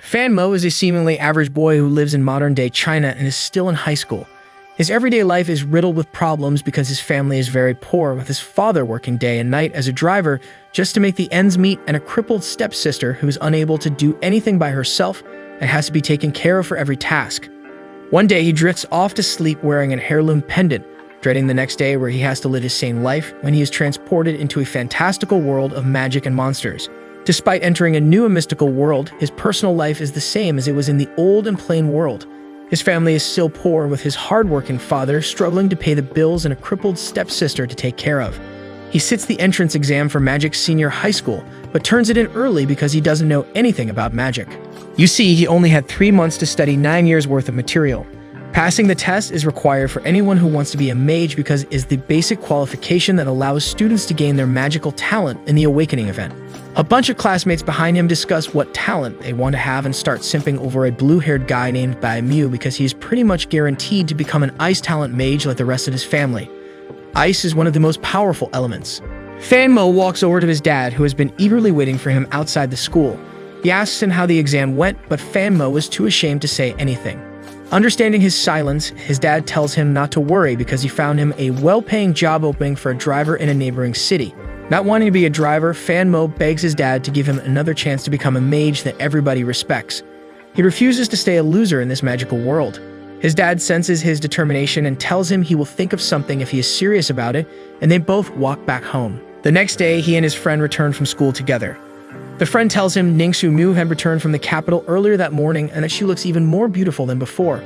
Fan Mo is a seemingly average boy who lives in modern-day China and is still in high school. His everyday life is riddled with problems because his family is very poor, with his father working day and night as a driver just to make the ends meet, and a crippled stepsister who is unable to do anything by herself and has to be taken care of for every task. One day he drifts off to sleep wearing an heirloom pendant, dreading the next day where he has to live his same life when he is transported into a fantastical world of magic and monsters. Despite entering a new and mystical world, his personal life is the same as it was in the old and plain world. His family is still poor, with his hard-working father struggling to pay the bills and a crippled stepsister to take care of. He sits the entrance exam for Magic Senior High School, but turns it in early because he doesn't know anything about magic. You see, he only had 3 months to study 9 years worth of material. Passing the test is required for anyone who wants to be a mage because it is the basic qualification that allows students to gain their magical talent in the awakening event. A bunch of classmates behind him discuss what talent they want to have and start simping over a blue-haired guy named Bai Mu because he is pretty much guaranteed to become an ice talent mage like the rest of his family. Ice is one of the most powerful elements. Fan Mo walks over to his dad, who has been eagerly waiting for him outside the school. He asks him how the exam went, but Fan Mo is too ashamed to say anything. Understanding his silence, his dad tells him not to worry because he found him a well-paying job opening for a driver in a neighboring city. Not wanting to be a driver, Fan Mo begs his dad to give him another chance to become a mage that everybody respects. He refuses to stay a loser in this magical world. His dad senses his determination and tells him he will think of something if he is serious about it, and they both walk back home. The next day, he and his friend return from school together. The friend tells him Ningshu Mu had returned from the capital earlier that morning and that she looks even more beautiful than before.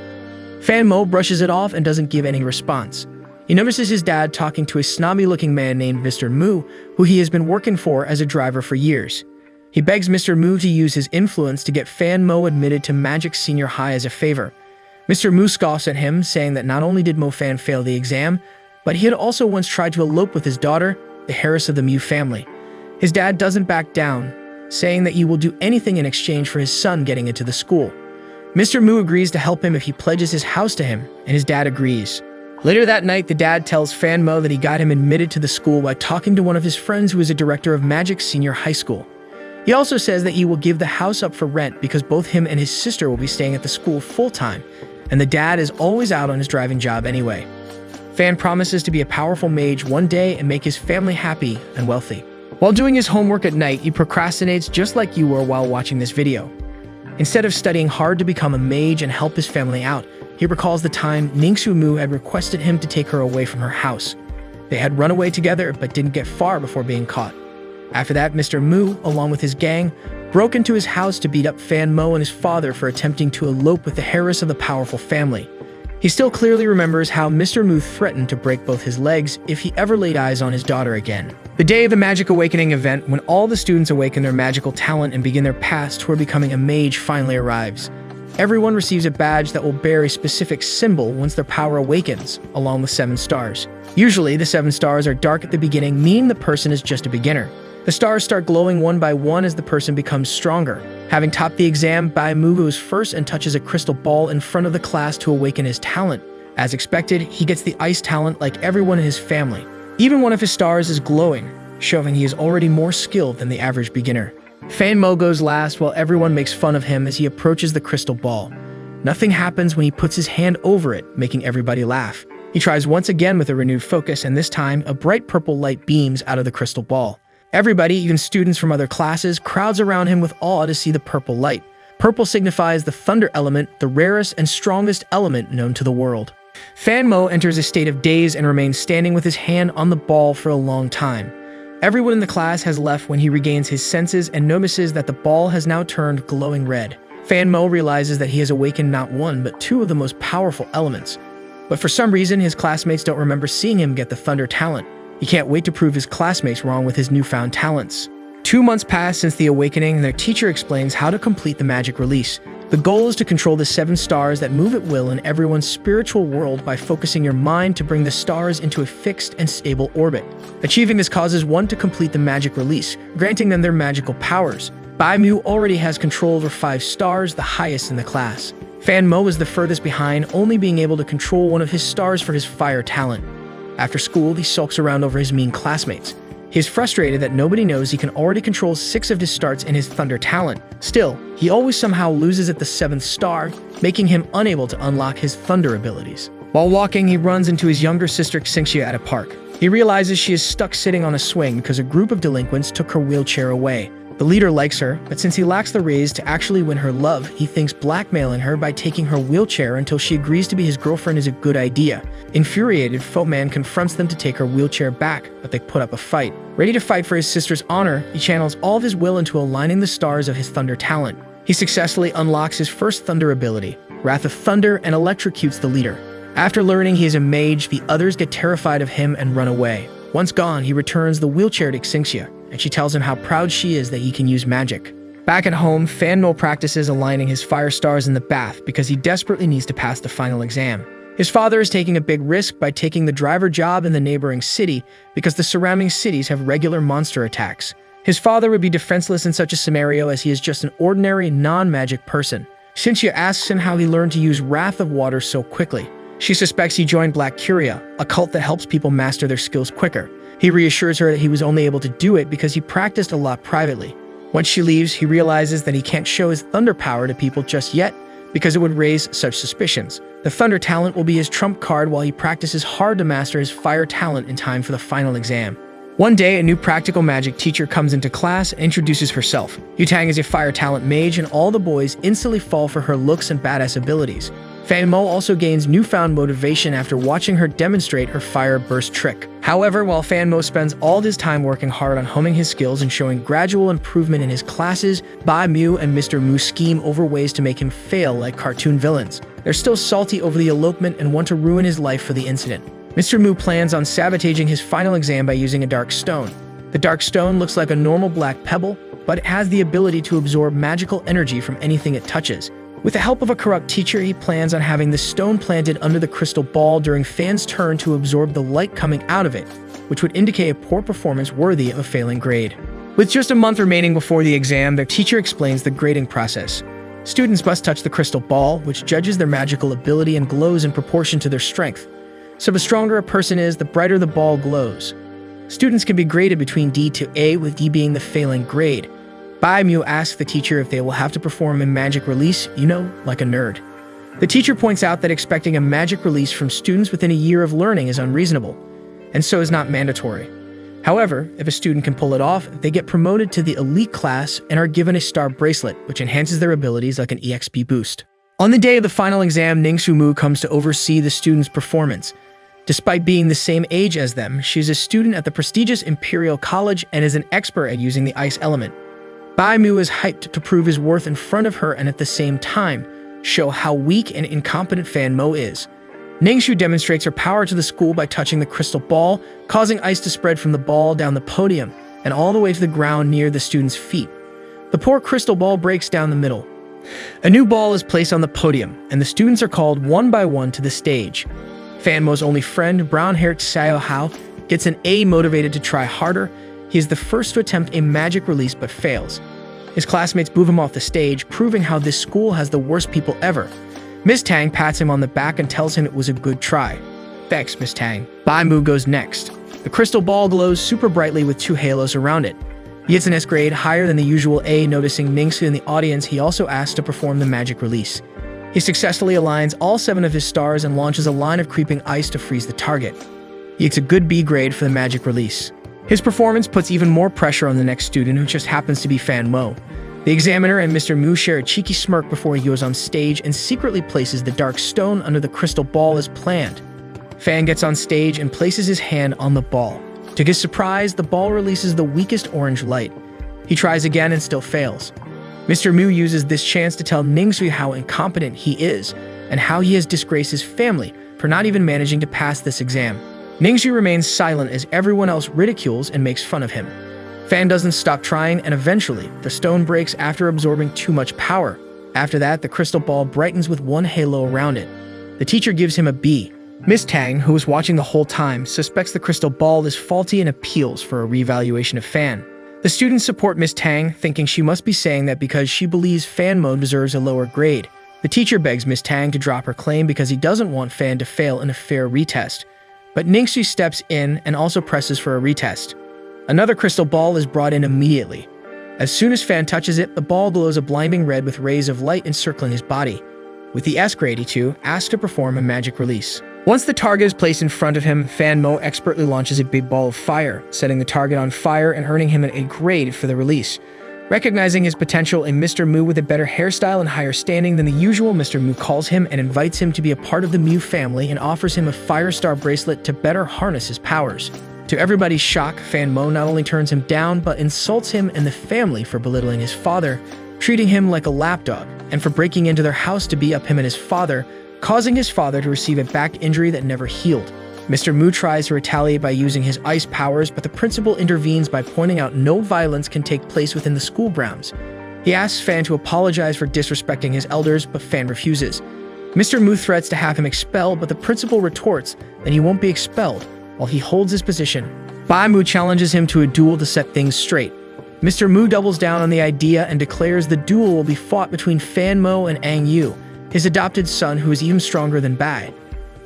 Fan Mo brushes it off and doesn't give any response. He notices his dad talking to a snobby-looking man named Mr. Mu, who he has been working for as a driver for years. He begs Mr. Mu to use his influence to get Fan Mo admitted to Magic Senior High as a favor. Mr. Mu scoffs at him, saying that not only did Mo Fan fail the exam, but he had also once tried to elope with his daughter, the heiress of the Mu family. His dad doesn't back down, saying that he will do anything in exchange for his son getting into the school. Mr. Mu agrees to help him if he pledges his house to him, and his dad agrees. Later that night, the dad tells Fan Mo that he got him admitted to the school by talking to one of his friends who is a director of Magic Senior High School. He also says that he will give the house up for rent because both him and his sister will be staying at the school full-time, and the dad is always out on his driving job anyway. Fan promises to be a powerful mage one day and make his family happy and wealthy. While doing his homework at night, he procrastinates just like you were while watching this video. Instead of studying hard to become a mage and help his family out, he recalls the time Ningshu Mu had requested him to take her away from her house. They had run away together but didn't get far before being caught. After that, Mr. Mu, along with his gang, broke into his house to beat up Fan Mo and his father for attempting to elope with the heiress of the powerful family. He still clearly remembers how Mr. Mu threatened to break both his legs if he ever laid eyes on his daughter again. The day of the Magic Awakening event, when all the students awaken their magical talent and begin their paths toward becoming a mage, finally arrives. Everyone receives a badge that will bear a specific symbol once their power awakens, along with 7 stars. Usually, the 7 stars are dark at the beginning, meaning the person is just a beginner. The stars start glowing one by one as the person becomes stronger. Having topped the exam, Bai Mu goes first and touches a crystal ball in front of the class to awaken his talent. As expected, he gets the ice talent like everyone in his family. Even one of his stars is glowing, showing he is already more skilled than the average beginner. Fan Mo goes last while everyone makes fun of him as he approaches the crystal ball. Nothing happens when he puts his hand over it, making everybody laugh. He tries once again with a renewed focus, and this time, a bright purple light beams out of the crystal ball. Everybody, even students from other classes, crowds around him with awe to see the purple light. Purple signifies the thunder element, the rarest and strongest element known to the world. Fan Mo enters a state of daze and remains standing with his hand on the ball for a long time. Everyone in the class has left when he regains his senses and notices that the ball has now turned glowing red. Fan Mo realizes that he has awakened not one, but 2 of the most powerful elements. But for some reason, his classmates don't remember seeing him get the thunder talent. He can't wait to prove his classmates wrong with his newfound talents. 2 months pass since the awakening, and their teacher explains how to complete the magic release. The goal is to control the 7 stars that move at will in everyone's spiritual world by focusing your mind to bring the stars into a fixed and stable orbit. Achieving this causes one to complete the magic release, granting them their magical powers. Bai Mu already has control over 5 stars, the highest in the class. Fan Mo is the furthest behind, only being able to control one of his stars for his fire talent. After school, he sulks around over his mean classmates. He is frustrated that nobody knows he can already control 6 of his starts in his thunder talent. Still, he always somehow loses at the 7th star, making him unable to unlock his thunder abilities. While walking, he runs into his younger sister Xingxia at a park. He realizes she is stuck sitting on a swing because a group of delinquents took her wheelchair away. The leader likes her, but since he lacks the raise to actually win her love, he thinks blackmailing her by taking her wheelchair until she agrees to be his girlfriend is a good idea. Infuriated, Footman confronts them to take her wheelchair back, but they put up a fight. Ready to fight for his sister's honor, he channels all of his will into aligning the stars of his thunder talent. He successfully unlocks his first thunder ability, Wrath of Thunder, and electrocutes the leader. After learning he is a mage, the others get terrified of him and run away. Once gone, he returns the wheelchair to Xingxia, and she tells him how proud she is that he can use magic. Back at home, Fanmo practices aligning his fire stars in the bath because he desperately needs to pass the final exam. His father is taking a big risk by taking the driver job in the neighboring city because the surrounding cities have regular monster attacks. His father would be defenseless in such a scenario as he is just an ordinary, non-magic person. Xingxia asks him how he learned to use Wrath of Water so quickly. She suspects he joined Black Curia, a cult that helps people master their skills quicker. He reassures her that he was only able to do it because he practiced a lot privately. Once she leaves, he realizes that he can't show his thunder power to people just yet because it would raise such suspicions. The thunder talent will be his trump card while he practices hard to master his fire talent in time for the final exam. One day, a new practical magic teacher comes into class and introduces herself. Yutang is a fire talent mage, and all the boys instantly fall for her looks and badass abilities. Fanmo also gains newfound motivation after watching her demonstrate her fire burst trick. However, while Fanmo spends all his time working hard on honing his skills and showing gradual improvement in his classes, Bai Mu and Mr. Mu scheme over ways to make him fail like cartoon villains. They're still salty over the elopement and want to ruin his life for the incident. Mr. Mu plans on sabotaging his final exam by using a dark stone. The dark stone looks like a normal black pebble, but it has the ability to absorb magical energy from anything it touches. With the help of a corrupt teacher, he plans on having the stone planted under the crystal ball during Fan's turn to absorb the light coming out of it, which would indicate a poor performance worthy of a failing grade. With just a month remaining before the exam, the teacher explains the grading process. Students must touch the crystal ball, which judges their magical ability and glows in proportion to their strength. So the stronger a person is, the brighter the ball glows. Students can be graded between D to A, with D being the failing grade. Bai Mu asks the teacher if they will have to perform a magic release, like a nerd. The teacher points out that expecting a magic release from students within a year of learning is unreasonable, and so is not mandatory. However, if a student can pull it off, they get promoted to the elite class and are given a star bracelet, which enhances their abilities like an EXP boost. On the day of the final exam, Ningshu Mu comes to oversee the students' performance. Despite being the same age as them, she is a student at the prestigious Imperial College and is an expert at using the ice element. Bai Mu is hyped to prove his worth in front of her and at the same time show how weak and incompetent Fanmo is. Ningshu demonstrates her power to the school by touching the crystal ball, causing ice to spread from the ball down the podium and all the way to the ground near the students' feet. The poor crystal ball breaks down the middle. A new ball is placed on the podium, and the students are called one by one to the stage. Fanmo's only friend, brown-haired Xiao Hao, gets an A, motivated to try harder. He is the first to attempt a magic release but fails. His classmates move him off the stage, proving how this school has the worst people ever. Miss Tang pats him on the back and tells him it was a good try. Thanks, Miss Tang. Bai Mu goes next. The crystal ball glows super brightly with 2 halos around it. He gets an S grade, higher than the usual A. Noticing Ningshu in the audience, he also asks to perform the magic release. He successfully aligns all 7 of his stars and launches a line of creeping ice to freeze the target. He gets a good B grade for the magic release. His performance puts even more pressure on the next student, who just happens to be Fanmo. The examiner and Mr. Mu share a cheeky smirk before he goes on stage and secretly places the dark stone under the crystal ball as planned. Fan gets on stage and places his hand on the ball. To his surprise, the ball releases the weakest orange light. He tries again and still fails. Mr. Mu uses this chance to tell Ningshui how incompetent he is and how he has disgraced his family for not even managing to pass this exam. Ningshui remains silent as everyone else ridicules and makes fun of him. Fan doesn't stop trying, and eventually, the stone breaks after absorbing too much power. After that, the crystal ball brightens with 1 halo around it. The teacher gives him a B. Miss Tang, who was watching the whole time, suspects the crystal ball is faulty and appeals for a reevaluation of Fan. The students support Miss Tang, thinking she must be saying that because she believes Fanmo deserves a lower grade. The teacher begs Miss Tang to drop her claim because he doesn't want Fan to fail in a fair retest. But Ningshui steps in and also presses for a retest. Another crystal ball is brought in immediately. As soon as Fan touches it, the ball glows a blinding red with rays of light encircling his body. With the S-grade, he asks to perform a magic release. Once the target is placed in front of him, Fan Mo expertly launches a big ball of fire, setting the target on fire and earning him a grade for the release. Recognizing his potential, a Mr. Mu with a better hairstyle and higher standing than the usual, Mr. Mu calls him and invites him to be a part of the Mu family and offers him a Fire Star bracelet to better harness his powers. To everybody's shock, Fan Mo not only turns him down, but insults him and the family for belittling his father, treating him like a lapdog, and for breaking into their house to beat up him and his father, causing his father to receive a back injury that never healed. Mr. Mu tries to retaliate by using his ice powers, but the principal intervenes by pointing out no violence can take place within the school grounds. He asks Fan to apologize for disrespecting his elders, but Fan refuses. Mr. Mu threats to have him expelled, but the principal retorts that he won't be expelled while he holds his position. Bai Mu challenges him to a duel to set things straight. Mr. Mu doubles down on the idea and declares the duel will be fought between Fan Mo and Ang Yu, his adopted son who is even stronger than Bai.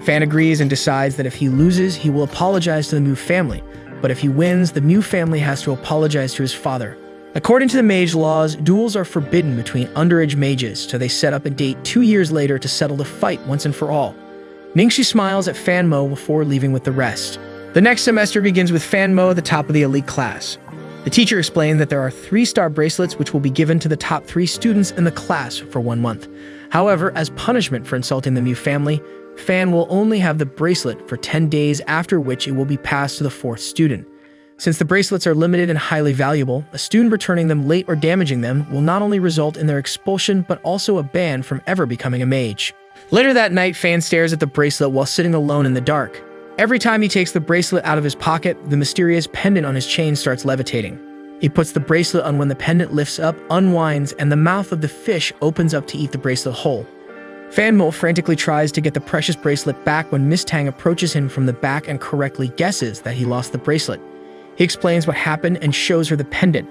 Fan agrees and decides that if he loses, he will apologize to the Mu family, but if he wins, the Mu family has to apologize to his father. According to the mage laws, duels are forbidden between underage mages, so they set up a date 2 years later to settle the fight once and for all. Ningxi smiles at Fan Mo before leaving with the rest. The next semester begins with Fan Mo at the top of the elite class. The teacher explains that there are 3-star bracelets which will be given to the top 3 students in the class for 1 month. However, as punishment for insulting the Mu family, Fan will only have the bracelet for 10 days, after which it will be passed to the 4th student. Since the bracelets are limited and highly valuable, a student returning them late or damaging them will not only result in their expulsion, but also a ban from ever becoming a mage. Later that night, Fan stares at the bracelet while sitting alone in the dark. Every time he takes the bracelet out of his pocket, the mysterious pendant on his chain starts levitating. He puts the bracelet on when the pendant lifts up, unwinds, and the mouth of the fish opens up to eat the bracelet whole. Fan Mo frantically tries to get the precious bracelet back when Miss Tang approaches him from the back and correctly guesses that he lost the bracelet. He explains what happened and shows her the pendant.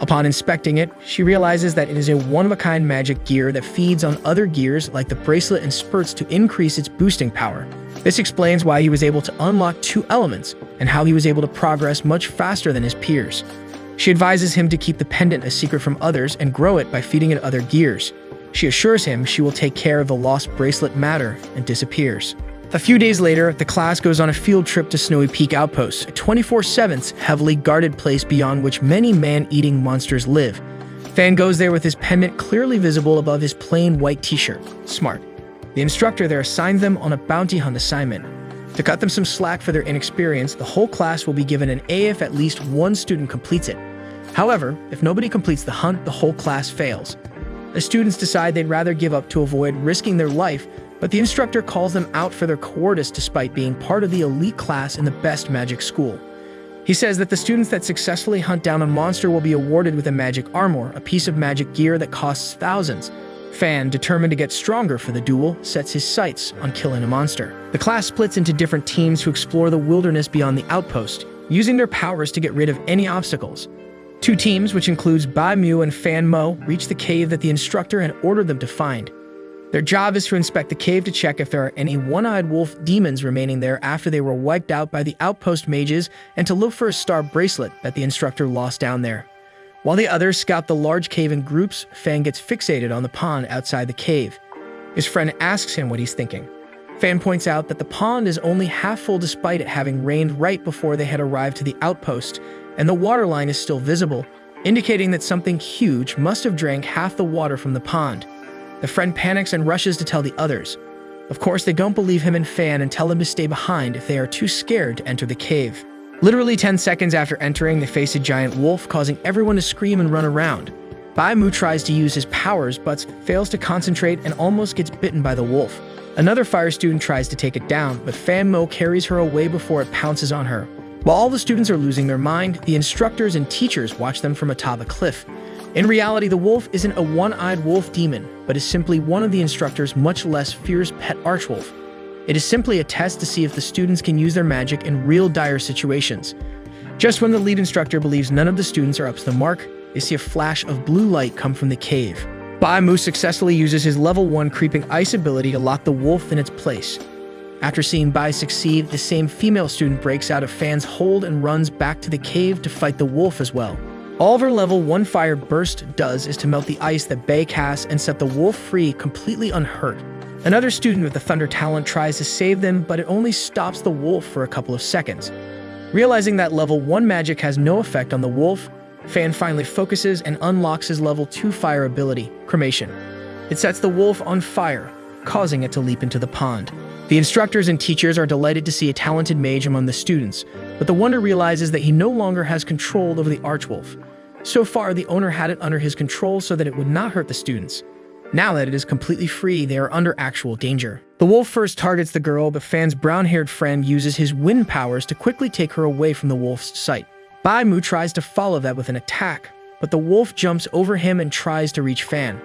Upon inspecting it, she realizes that it is a one-of-a-kind magic gear that feeds on other gears like the bracelet and spurts to increase its boosting power. This explains why he was able to unlock 2 elements and how he was able to progress much faster than his peers. She advises him to keep the pendant a secret from others and grow it by feeding it other gears. She assures him she will take care of the lost bracelet matter and disappears. A few days later, the class goes on a field trip to Snowy Peak Outpost, a 24/7 heavily guarded place beyond which many man-eating monsters live. Fan goes there with his pendant clearly visible above his plain white t-shirt. Smart. The instructor there assigns them on a bounty hunt assignment. To cut them some slack for their inexperience, the whole class will be given an A if at least 1 student completes it. However, if nobody completes the hunt, the whole class fails. The students decide they'd rather give up to avoid risking their life, but the instructor calls them out for their cowardice despite being part of the elite class in the best magic school. He says that the students that successfully hunt down a monster will be awarded with a magic armor, a piece of magic gear that costs thousands. Fan, determined to get stronger for the duel, sets his sights on killing a monster. The class splits into different teams to explore the wilderness beyond the outpost, using their powers to get rid of any obstacles. 2 teams, which includes Bai Mu and Fan Mo, reach the cave that the instructor had ordered them to find. Their job is to inspect the cave to check if there are any one-eyed wolf demons remaining there after they were wiped out by the outpost mages, and to look for a star bracelet that the instructor lost down there. While the others scout the large cave in groups, Fan gets fixated on the pond outside the cave. His friend asks him what he's thinking. Fan points out that the pond is only half full despite it having rained right before they had arrived to the outpost, and the water line is still visible, indicating that something huge must have drank half the water from the pond. The friend panics and rushes to tell the others. Of course, they don't believe him and Fan and tell him to stay behind if they are too scared to enter the cave. Literally 10 seconds after entering, they face a giant wolf, causing everyone to scream and run around. Bai Mu tries to use his powers, but fails to concentrate and almost gets bitten by the wolf. Another fire student tries to take it down, but Fan Mo carries her away before it pounces on her. While all the students are losing their mind, the instructors and teachers watch them from atop a cliff. In reality, the wolf isn't a one-eyed wolf demon, but is simply one of the instructor's much less fierce pet archwolf. It is simply a test to see if the students can use their magic in real dire situations. Just when the lead instructor believes none of the students are up to the mark, they see a flash of blue light come from the cave. Bai Mu successfully uses his level 1 creeping ice ability to lock the wolf in its place. After seeing Bai succeed, the same female student breaks out of Fan's hold and runs back to the cave to fight the wolf as well. All of her level 1 fire burst does is to melt the ice that Bai casts and set the wolf free completely unhurt. Another student with the thunder talent tries to save them, but it only stops the wolf for a couple of seconds. Realizing that level 1 magic has no effect on the wolf, Fan finally focuses and unlocks his level 2 fire ability, cremation. It sets the wolf on fire, causing it to leap into the pond. The instructors and teachers are delighted to see a talented mage among the students, but the wonder realizes that he no longer has control over the archwolf. So far, the owner had it under his control so that it would not hurt the students. Now that it is completely free, they are under actual danger. The wolf first targets the girl, but Fan's brown-haired friend uses his wind powers to quickly take her away from the wolf's sight. Bai Mu tries to follow that with an attack, but the wolf jumps over him and tries to reach Fan.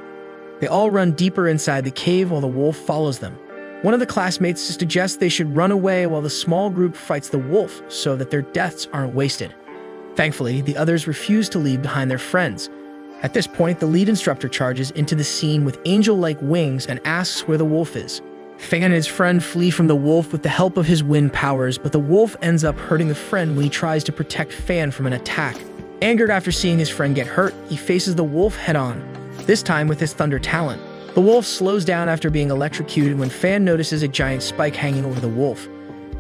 They all run deeper inside the cave while the wolf follows them. One of the classmates suggests they should run away while the small group fights the wolf so that their deaths aren't wasted. Thankfully, the others refuse to leave behind their friends. At this point, the lead instructor charges into the scene with angel-like wings and asks where the wolf is. Fan and his friend flee from the wolf with the help of his wind powers, but the wolf ends up hurting the friend when he tries to protect Fan from an attack. Angered after seeing his friend get hurt, he faces the wolf head-on, this time with his thunder talent. The wolf slows down after being electrocuted when Fan notices a giant spike hanging over the wolf.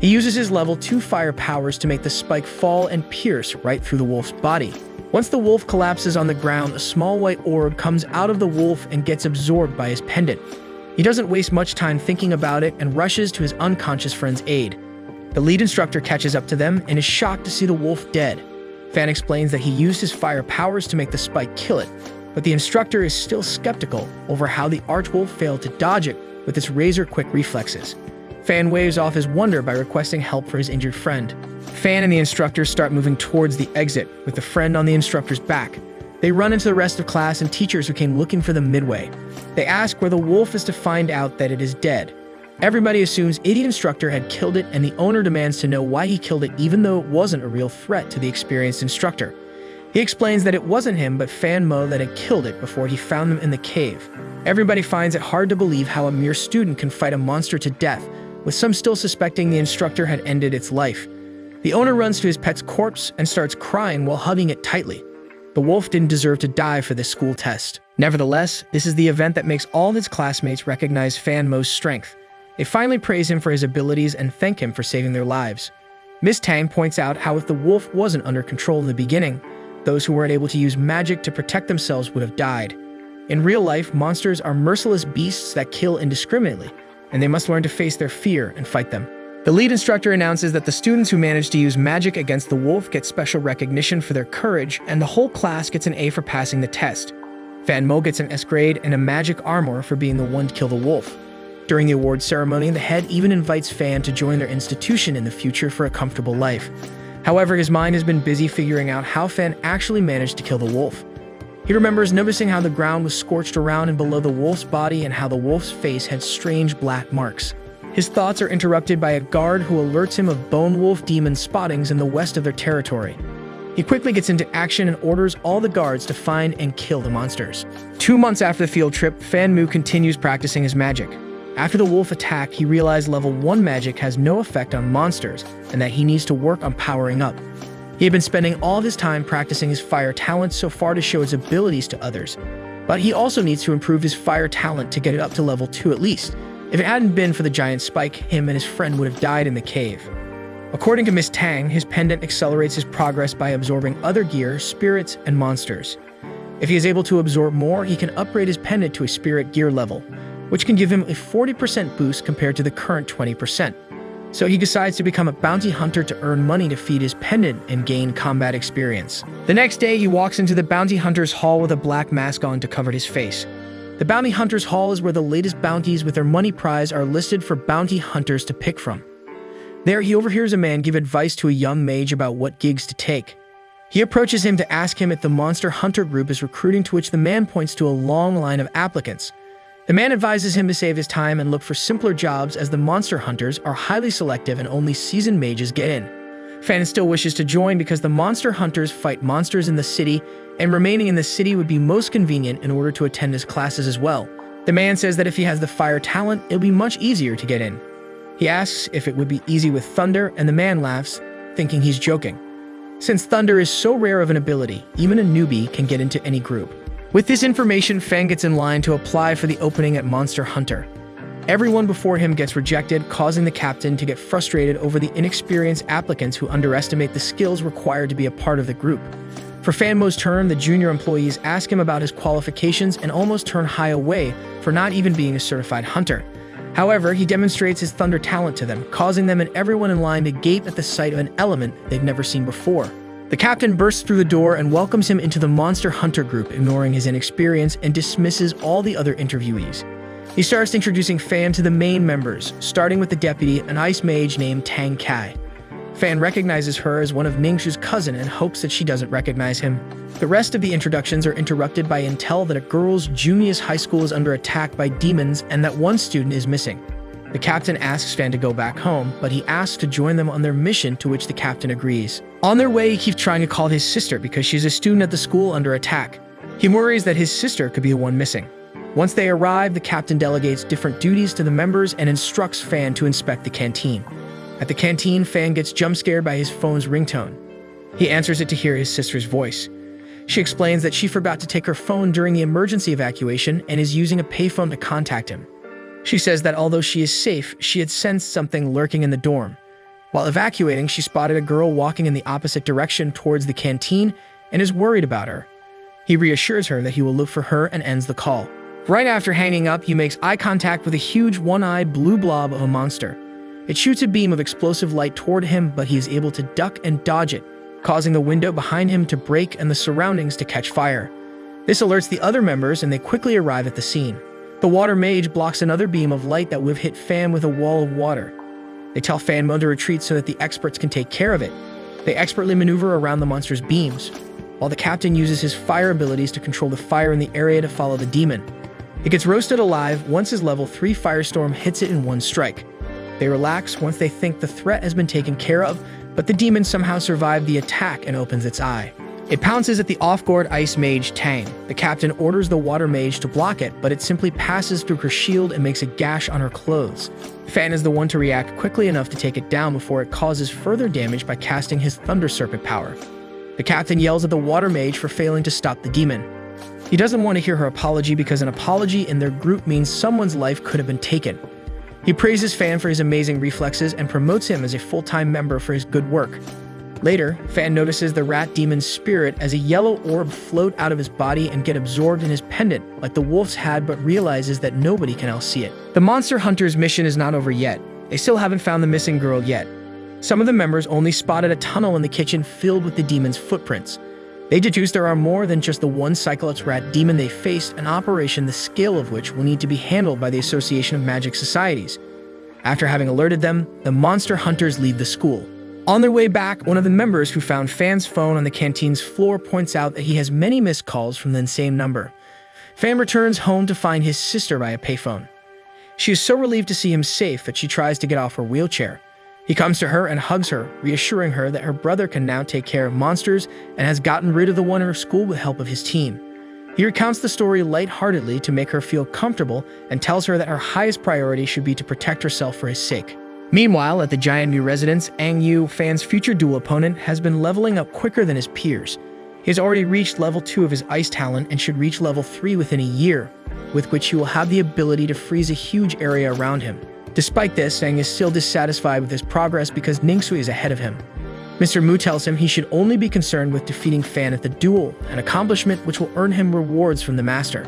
He uses his level 2 fire powers to make the spike fall and pierce right through the wolf's body. Once the wolf collapses on the ground, a small white orb comes out of the wolf and gets absorbed by his pendant. He doesn't waste much time thinking about it and rushes to his unconscious friend's aid. The lead instructor catches up to them and is shocked to see the wolf dead. Fan explains that he used his fire powers to make the spike kill it, but the instructor is still skeptical over how the archwolf failed to dodge it with its razor-quick reflexes. Fan waves off his wonder by requesting help for his injured friend. Fan and the instructor start moving towards the exit, with the friend on the instructor's back. They run into the rest of class and teachers who came looking for them midway. They ask where the wolf is to find out that it is dead. Everybody assumes idiot instructor had killed it, and the owner demands to know why he killed it even though it wasn't a real threat to the experienced instructor. He explains that it wasn't him but Fan Mo that had killed it before he found them in the cave. Everybody finds it hard to believe how a mere student can fight a monster to death, with some still suspecting the instructor had ended its life. The owner runs to his pet's corpse and starts crying while hugging it tightly. The wolf didn't deserve to die for this school test. Nevertheless, this is the event that makes all his classmates recognize Fan Mo's strength. They finally praise him for his abilities and thank him for saving their lives. Miss Tang points out how if the wolf wasn't under control in the beginning, those who weren't able to use magic to protect themselves would have died. In real life, monsters are merciless beasts that kill indiscriminately, and they must learn to face their fear and fight them. The lead instructor announces that the students who manage to use magic against the wolf get special recognition for their courage, and the whole class gets an A for passing the test. Fan Mo gets an S grade and a magic armor for being the one to kill the wolf. During the award ceremony, the head even invites Fan to join their institution in the future for a comfortable life. However, his mind has been busy figuring out how Fan actually managed to kill the wolf. He remembers noticing how the ground was scorched around and below the wolf's body and how the wolf's face had strange black marks. His thoughts are interrupted by a guard who alerts him of bone wolf demon spottings in the west of their territory. He quickly gets into action and orders all the guards to find and kill the monsters. 2 months after the field trip, Fan Mu continues practicing his magic. After the wolf attack, he realized level 1 magic has no effect on monsters and that he needs to work on powering up. He had been spending all of his time practicing his fire talent so far to show his abilities to others, but he also needs to improve his fire talent to get it up to level 2 at least. If it hadn't been for the giant spike, him and his friend would have died in the cave. According to Miss Tang, his pendant accelerates his progress by absorbing other gear, spirits, and monsters. If he is able to absorb more, he can upgrade his pendant to a spirit gear level, which can give him a 40% boost compared to the current 20%. So he decides to become a bounty hunter to earn money to feed his pendant and gain combat experience. The next day, he walks into the bounty hunter's hall with a black mask on to cover his face. The bounty hunter's hall is where the latest bounties with their money prize are listed for bounty hunters to pick from. There, he overhears a man give advice to a young mage about what gigs to take. He approaches him to ask him if the monster hunter group is recruiting, to which the man points to a long line of applicants. The man advises him to save his time and look for simpler jobs, as the monster hunters are highly selective and only seasoned mages get in. Fan still wishes to join because the monster hunters fight monsters in the city, and remaining in the city would be most convenient in order to attend his classes as well. The man says that if he has the fire talent, it'll be much easier to get in. He asks if it would be easy with thunder, and the man laughs, thinking he's joking. Since thunder is so rare of an ability, even a newbie can get into any group. With this information, Fan gets in line to apply for the opening at Monster Hunter. Everyone before him gets rejected, causing the captain to get frustrated over the inexperienced applicants who underestimate the skills required to be a part of the group. For Fan Mo's turn, the junior employees ask him about his qualifications and almost turn Hai away for not even being a certified hunter. However, he demonstrates his thunder talent to them, causing them and everyone in line to gape at the sight of an element they've never seen before. The captain bursts through the door and welcomes him into the Monster Hunter group, ignoring his inexperience and dismisses all the other interviewees. He starts introducing Fan to the main members, starting with the deputy, an ice mage named Tang Kai. Fan recognizes her as one of Ningxu's cousin and hopes that she doesn't recognize him. The rest of the introductions are interrupted by intel that a girls' junior high school is under attack by demons and that one student is missing. The captain asks Fan to go back home, but he asks to join them on their mission, to which the captain agrees. On their way, he keeps trying to call his sister because she's a student at the school under attack. He worries that his sister could be the one missing. Once they arrive, the captain delegates different duties to the members and instructs Fan to inspect the canteen. At the canteen, Fan gets jump-scared by his phone's ringtone. He answers it to hear his sister's voice. She explains that she forgot to take her phone during the emergency evacuation and is using a payphone to contact him. She says that although she is safe, she had sensed something lurking in the dorm. While evacuating, she spotted a girl walking in the opposite direction towards the canteen and is worried about her. He reassures her that he will look for her and ends the call. Right after hanging up, he makes eye contact with a huge one-eyed blue blob of a monster. It shoots a beam of explosive light toward him, but he is able to duck and dodge it, causing the window behind him to break and the surroundings to catch fire. This alerts the other members and they quickly arrive at the scene. The water mage blocks another beam of light that would have hit Fan with a wall of water. They tell Fan Mo to retreat so that the experts can take care of it. They expertly maneuver around the monster's beams, while the captain uses his fire abilities to control the fire in the area to follow the demon. It gets roasted alive once his level 3 firestorm hits it in one strike. They relax once they think the threat has been taken care of, but the demon somehow survived the attack and opens its eye. It pounces at the off-guard ice mage Tang. The captain orders the water mage to block it, but it simply passes through her shield and makes a gash on her clothes. Fan is the one to react quickly enough to take it down before it causes further damage by casting his Thunder Serpent power. The captain yells at the water mage for failing to stop the demon. He doesn't want to hear her apology because an apology in their group means someone's life could have been taken. He praises Fan for his amazing reflexes and promotes him as a full-time member for his good work. Later, Fan notices the rat demon's spirit as a yellow orb float out of his body and get absorbed in his pendant, like the wolf's had, but realizes that nobody can else see it. The Monster Hunter's mission is not over yet. They still haven't found the missing girl yet. Some of the members only spotted a tunnel in the kitchen filled with the demon's footprints. They deduce there are more than just the one Cyclops rat demon they faced, an operation the scale of which will need to be handled by the Association of Magic Societies. After having alerted them, the Monster Hunters leave the school. On their way back, one of the members who found Fan's phone on the canteen's floor points out that he has many missed calls from the same number. Fan returns home to find his sister by a payphone. She is so relieved to see him safe that she tries to get off her wheelchair. He comes to her and hugs her, reassuring her that her brother can now take care of monsters and has gotten rid of the one in her school with help of his team. He recounts the story lightheartedly to make her feel comfortable and tells her that her highest priority should be to protect herself for his sake. Meanwhile, at the Giant Mu residence, Ang Yu, Fan's future duel opponent, has been leveling up quicker than his peers. He has already reached level 2 of his ice talent and should reach level 3 within a year, with which he will have the ability to freeze a huge area around him. Despite this, Ang is still dissatisfied with his progress because Ningxu is ahead of him. Mr. Mu tells him he should only be concerned with defeating Fan at the duel, an accomplishment which will earn him rewards from the master.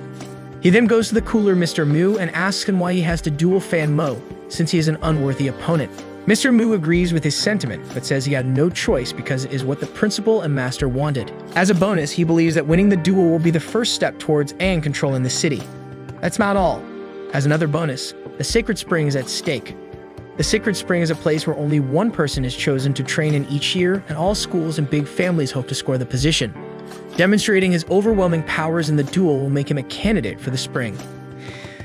He then goes to the cooler Mr. Mu and asks him why he has to duel Fan Mo, since he is an unworthy opponent. Mr. Mu agrees with his sentiment, but says he had no choice because it is what the principal and master wanted. As a bonus, he believes that winning the duel will be the first step towards Ang controlling the city. That's not all. As another bonus, the Sacred Spring is at stake. The Sacred Spring is a place where only one person is chosen to train in each year, and all schools and big families hope to score the position. Demonstrating his overwhelming powers in the duel will make him a candidate for the spring.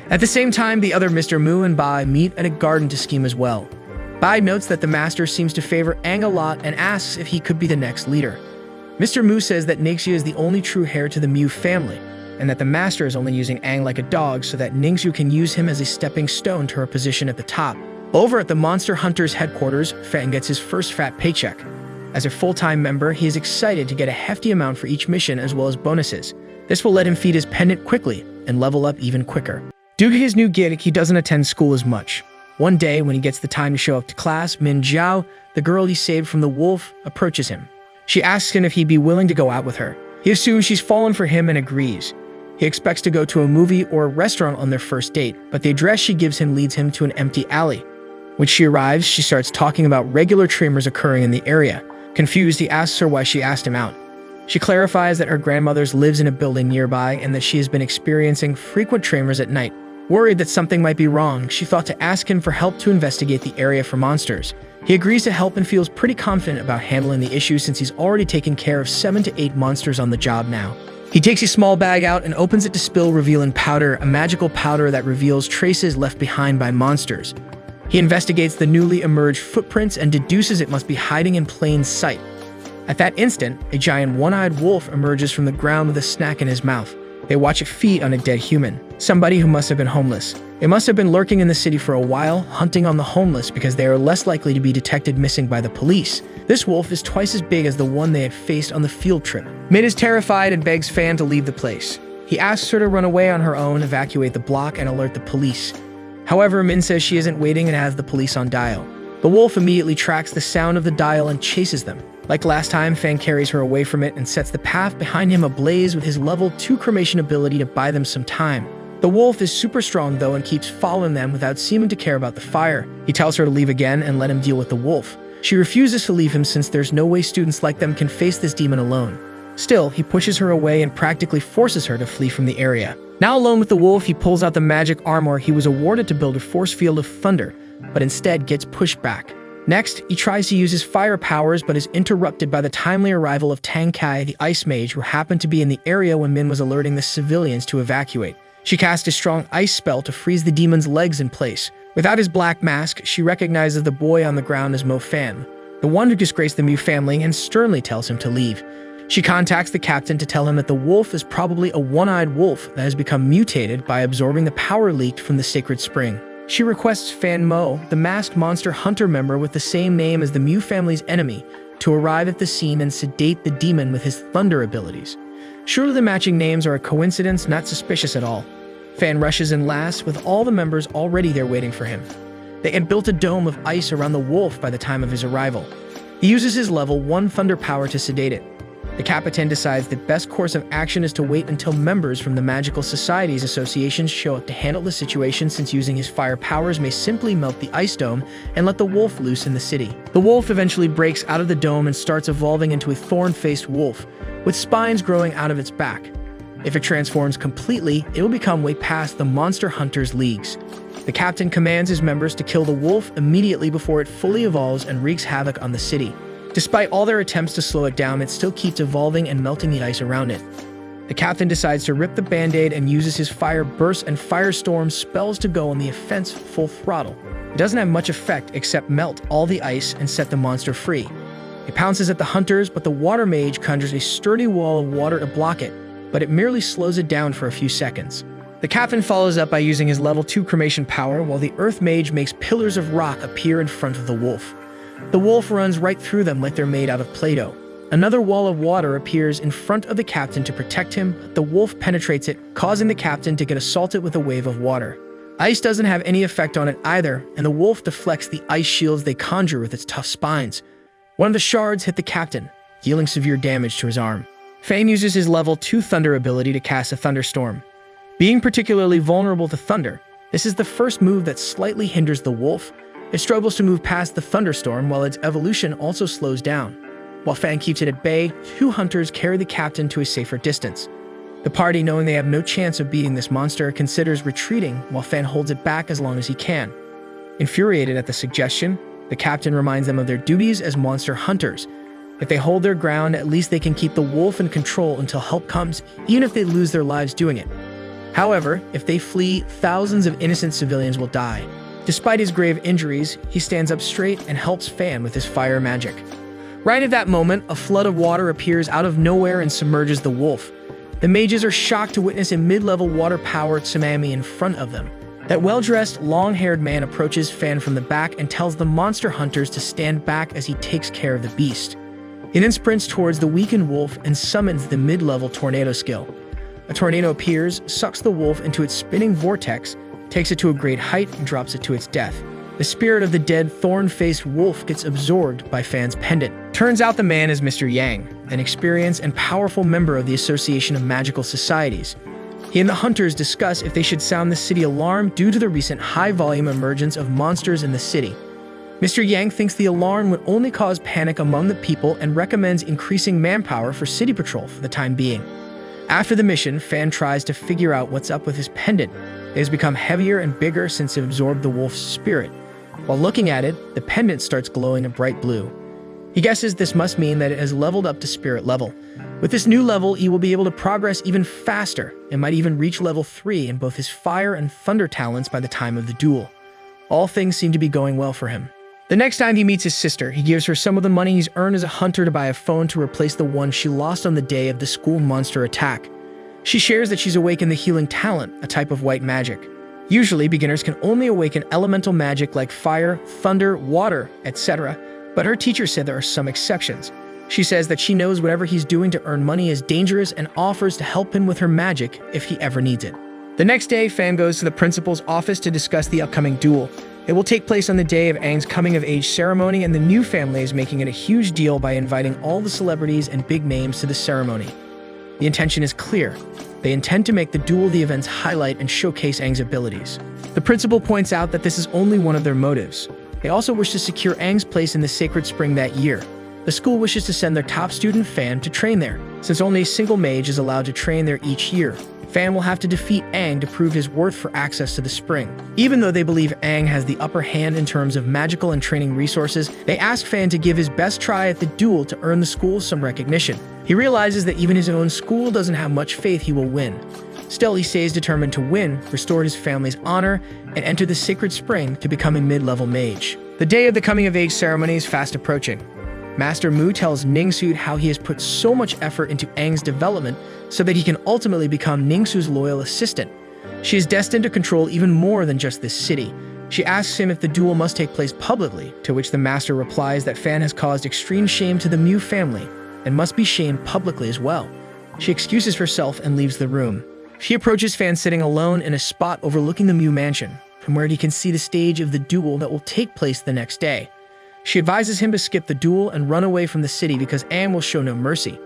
At the same time, the other Mr. Mu and Bai meet at a garden to scheme as well. Bai notes that the master seems to favor Ang a lot and asks if he could be the next leader. Mr. Mu says that Ningxu is the only true heir to the Mu family, and that the master is only using Ang like a dog so that Ningxu can use him as a stepping stone to her position at the top. Over at the Monster Hunters headquarters, Fan gets his first fat paycheck. As a full-time member, he is excited to get a hefty amount for each mission as well as bonuses. This will let him feed his pendant quickly and level up even quicker. Due to his new gig, he doesn't attend school as much. One day, when he gets the time to show up to class, Min Zhao, the girl he saved from the wolf, approaches him. She asks him if he'd be willing to go out with her. He assumes she's fallen for him and agrees. He expects to go to a movie or a restaurant on their first date, but the address she gives him leads him to an empty alley. When she arrives, she starts talking about regular tremors occurring in the area. Confused, he asks her why she asked him out. She clarifies that her grandmother's lives in a building nearby and that she has been experiencing frequent tremors at night. Worried that something might be wrong, she thought to ask him for help to investigate the area for monsters. He agrees to help and feels pretty confident about handling the issue since he's already taken care of 7 to 8 monsters on the job now. He takes a small bag out and opens it to spill revealing powder, a magical powder that reveals traces left behind by monsters. He investigates the newly emerged footprints and deduces it must be hiding in plain sight. At that instant, a giant one-eyed wolf emerges from the ground with a snack in his mouth. They watch it feed on a dead human, somebody who must have been homeless. It must have been lurking in the city for a while, hunting on the homeless because they are less likely to be detected missing by the police. This wolf is twice as big as the one they had faced on the field trip. Min is terrified and begs Fan to leave the place. He asks her to run away on her own, evacuate the block, and alert the police. However, Min says she isn't waiting and has the police on dial. The wolf immediately tracks the sound of the dial and chases them. Like last time, Fan carries her away from it and sets the path behind him ablaze with his level 2 cremation ability to buy them some time. The wolf is super strong though and keeps following them without seeming to care about the fire. He tells her to leave again and let him deal with the wolf. She refuses to leave him since there's no way students like them can face this demon alone. Still, he pushes her away and practically forces her to flee from the area. Now alone with the wolf, he pulls out the magic armor he was awarded to build a force field of thunder, but instead gets pushed back. Next, he tries to use his fire powers but is interrupted by the timely arrival of Tang Kai, the ice mage who happened to be in the area when Min was alerting the civilians to evacuate. She casts a strong ice spell to freeze the demon's legs in place. Without his black mask, she recognizes the boy on the ground as Mo Fan, the one who disgraced the Mu family, and sternly tells him to leave. She contacts the captain to tell him that the wolf is probably a one-eyed wolf that has become mutated by absorbing the power leaked from the sacred spring. She requests Fan Mo, the masked monster hunter member with the same name as the Mu family's enemy, to arrive at the scene and sedate the demon with his thunder abilities. Surely the matching names are a coincidence, not suspicious at all. Fan rushes in last, with all the members already there waiting for him. They had built a dome of ice around the wolf by the time of his arrival. He uses his level 1 thunder power to sedate it. The Capitan decides the best course of action is to wait until members from the Magical Societies associations show up to handle the situation, since using his fire powers may simply melt the ice dome and let the wolf loose in the city. The wolf eventually breaks out of the dome and starts evolving into a thorn-faced wolf, with spines growing out of its back. If it transforms completely, it will become way past the Monster Hunters leagues. The captain commands his members to kill the wolf immediately before it fully evolves and wreaks havoc on the city. Despite all their attempts to slow it down, it still keeps evolving and melting the ice around it. The captain decides to rip the band-aid and uses his fire burst and firestorm spells to go on the offense full throttle. It doesn't have much effect except melt all the ice and set the monster free. It pounces at the hunters, but the water mage conjures a sturdy wall of water to block it, but it merely slows it down for a few seconds. The captain follows up by using his level 2 cremation power, while the earth mage makes pillars of rock appear in front of the wolf. The wolf runs right through them like they're made out of Play-Doh. Another wall of water appears in front of the captain to protect him, but the wolf penetrates it, causing the captain to get assaulted with a wave of water. Ice doesn't have any effect on it either, and the wolf deflects the ice shields they conjure with its tough spines. One of the shards hit the captain, dealing severe damage to his arm. Fane uses his level 2 thunder ability to cast a thunderstorm. Being particularly vulnerable to thunder, this is the first move that slightly hinders the wolf. It struggles to move past the thunderstorm, while its evolution also slows down. While Fan keeps it at bay, 2 hunters carry the captain to a safer distance. The party, knowing they have no chance of beating this monster, considers retreating, while Fan holds it back as long as he can. Infuriated at the suggestion, the captain reminds them of their duties as monster hunters. If they hold their ground, at least they can keep the wolf in control until help comes, even if they lose their lives doing it. However, if they flee, thousands of innocent civilians will die. Despite his grave injuries, he stands up straight and helps Fan with his fire magic. Right at that moment, a flood of water appears out of nowhere and submerges the wolf. The mages are shocked to witness a mid-level water-powered tsunami in front of them. That well-dressed, long-haired man approaches Fan from the back and tells the monster hunters to stand back as he takes care of the beast. He then sprints towards the weakened wolf and summons the mid-level tornado skill. A tornado appears, sucks the wolf into its spinning vortex, takes it to a great height, and drops it to its death. The spirit of the dead thorn-faced wolf gets absorbed by Fan's pendant. Turns out the man is Mr. Yang, an experienced and powerful member of the Association of Magical Societies. He and the hunters discuss if they should sound the city alarm due to the recent high-volume emergence of monsters in the city. Mr. Yang thinks the alarm would only cause panic among the people and recommends increasing manpower for city patrol for the time being. After the mission, Fan tries to figure out what's up with his pendant. It has become heavier and bigger since it absorbed the wolf's spirit. While looking at it, the pendant starts glowing a bright blue. He guesses this must mean that it has leveled up to spirit level. With this new level, he will be able to progress even faster and might even reach level 3 in both his fire and thunder talents by the time of the duel. All things seem to be going well for him. The next time he meets his sister, he gives her some of the money he's earned as a hunter to buy a phone to replace the one she lost on the day of the school monster attack. She shares that she's awakened the healing talent, a type of white magic. Usually, beginners can only awaken elemental magic like fire, thunder, water, etc., but her teacher said there are some exceptions. She says that she knows whatever he's doing to earn money is dangerous and offers to help him with her magic if he ever needs it. The next day, Fan goes to the principal's office to discuss the upcoming duel. It will take place on the day of Aang's coming-of-age ceremony, and the new family is making it a huge deal by inviting all the celebrities and big names to the ceremony. The intention is clear. They intend to make the duel the event's highlight and showcase Aang's abilities. The principal points out that this is only one of their motives. They also wish to secure Aang's place in the Sacred Spring that year. The school wishes to send their top student, Fan, to train there, since only a single mage is allowed to train there each year. Fan will have to defeat Aang to prove his worth for access to the spring. Even though they believe Aang has the upper hand in terms of magical and training resources, they ask Fan to give his best try at the duel to earn the school some recognition. He realizes that even his own school doesn't have much faith he will win. Still, he stays determined to win, restore his family's honor, and enter the Sacred Spring to become a mid-level mage. The day of the coming-of-age ceremony is fast approaching. Master Mu tells Ningsu how he has put so much effort into Aang's development so that he can ultimately become Ningsu's loyal assistant. She is destined to control even more than just this city. She asks him if the duel must take place publicly, to which the master replies that Fan has caused extreme shame to the Mu family and must be shamed publicly as well. She excuses herself and leaves the room. She approaches Fan sitting alone in a spot overlooking the Mu mansion, from where he can see the stage of the duel that will take place the next day. She advises him to skip the duel and run away from the city because Aang will show no mercy.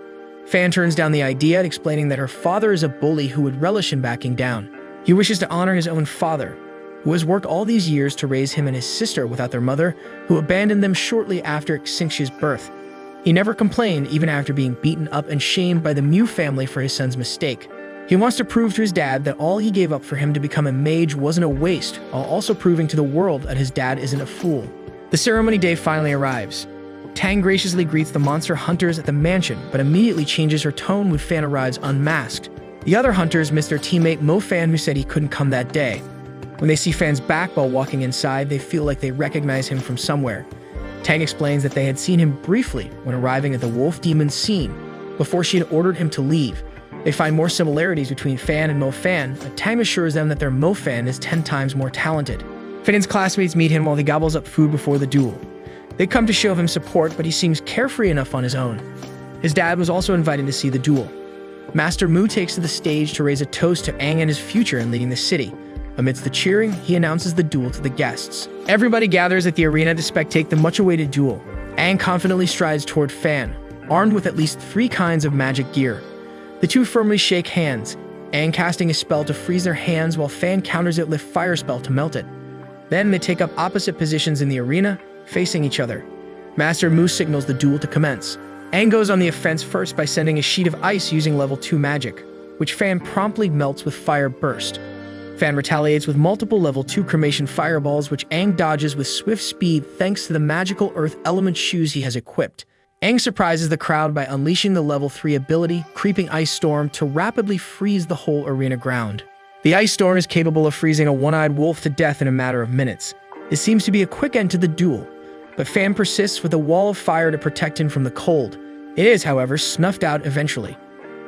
Fan turns down the idea, explaining that her father is a bully who would relish in backing down. He wishes to honor his own father, who has worked all these years to raise him and his sister without their mother, who abandoned them shortly after Xingqi's birth. He never complained, even after being beaten up and shamed by the Mu family for his son's mistake. He wants to prove to his dad that all he gave up for him to become a mage wasn't a waste, while also proving to the world that his dad isn't a fool. The ceremony day finally arrives. Tang graciously greets the monster hunters at the mansion, but immediately changes her tone when Fan arrives unmasked. The other hunters miss their teammate Mo Fan, who said he couldn't come that day. When they see Fan's back while walking inside, they feel like they recognize him from somewhere. Tang explains that they had seen him briefly when arriving at the wolf demon's scene, before she had ordered him to leave. They find more similarities between Fan and Mo Fan, but Tang assures them that their Mo Fan is 10 times more talented. Fan's classmates meet him while he gobbles up food before the duel. They come to show him support, but he seems carefree enough on his own. His dad was also invited to see the duel. Master Mu takes to the stage to raise a toast to Aang and his future in leading the city. Amidst the cheering, he announces the duel to the guests. Everybody gathers at the arena to spectate the much-awaited duel. Aang confidently strides toward Fan, armed with at least 3 kinds of magic gear. The two firmly shake hands, Aang casting a spell to freeze their hands while Fan counters it with a fire spell to melt it. Then they take up opposite positions in the arena, facing each other. Master Mu signals the duel to commence. Aang goes on the offense first by sending a sheet of ice using level 2 magic, which Fan promptly melts with Fire Burst. Fan retaliates with multiple level 2 cremation fireballs, which Aang dodges with swift speed thanks to the magical earth element shoes he has equipped. Aang surprises the crowd by unleashing the level 3 ability, Creeping Ice Storm, to rapidly freeze the whole arena ground. The ice storm is capable of freezing a one-eyed wolf to death in a matter of minutes. It seems to be a quick end to the duel, but Fan persists with a wall of fire to protect him from the cold. It is, however, snuffed out eventually.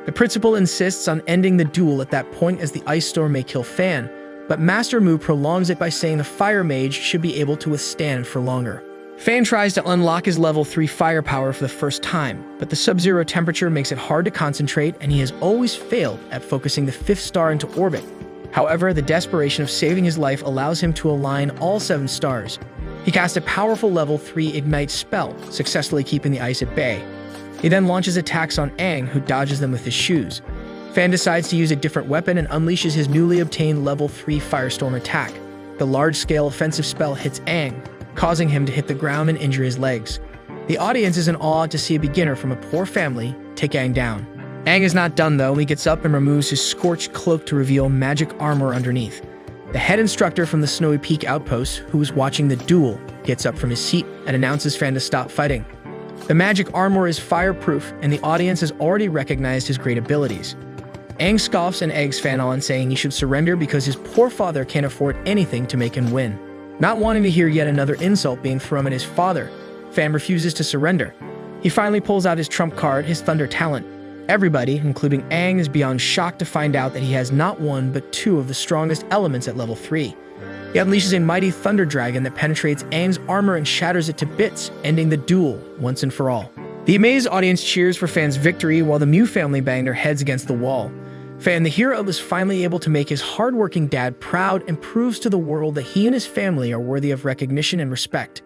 The principal insists on ending the duel at that point, as the ice storm may kill Fan, but Master Mu prolongs it by saying the fire mage should be able to withstand for longer. Fan tries to unlock his level 3 firepower for the first time, but the sub-zero temperature makes it hard to concentrate, and he has always failed at focusing the 5th star into orbit. However, the desperation of saving his life allows him to align all 7 stars. He casts a powerful level 3 ignite spell, successfully keeping the ice at bay. He then launches attacks on Aang, who dodges them with his shoes. Fan decides to use a different weapon and unleashes his newly obtained level 3 firestorm attack. The large-scale offensive spell hits Aang, causing him to hit the ground and injure his legs. The audience is in awe to see a beginner from a poor family take Aang down. Aang is not done though. He gets up and removes his scorched cloak to reveal magic armor underneath. The head instructor from the Snowy Peak outpost, who was watching the duel, gets up from his seat and announces Fan to stop fighting. The magic armor is fireproof, and the audience has already recognized his great abilities. Aang scoffs and eggs Fan on, saying he should surrender because his poor father can't afford anything to make him win. Not wanting to hear yet another insult being thrown at his father, Fan refuses to surrender. He finally pulls out his trump card, his thunder talent. Everybody, including Aang, is beyond shocked to find out that he has not one but 2 of the strongest elements at level 3. He unleashes a mighty thunder dragon that penetrates Aang's armor and shatters it to bits, ending the duel once and for all. The amazed audience cheers for Fan's victory while the Mu family bang their heads against the wall. Fan, the hero, is finally able to make his hardworking dad proud and proves to the world that he and his family are worthy of recognition and respect.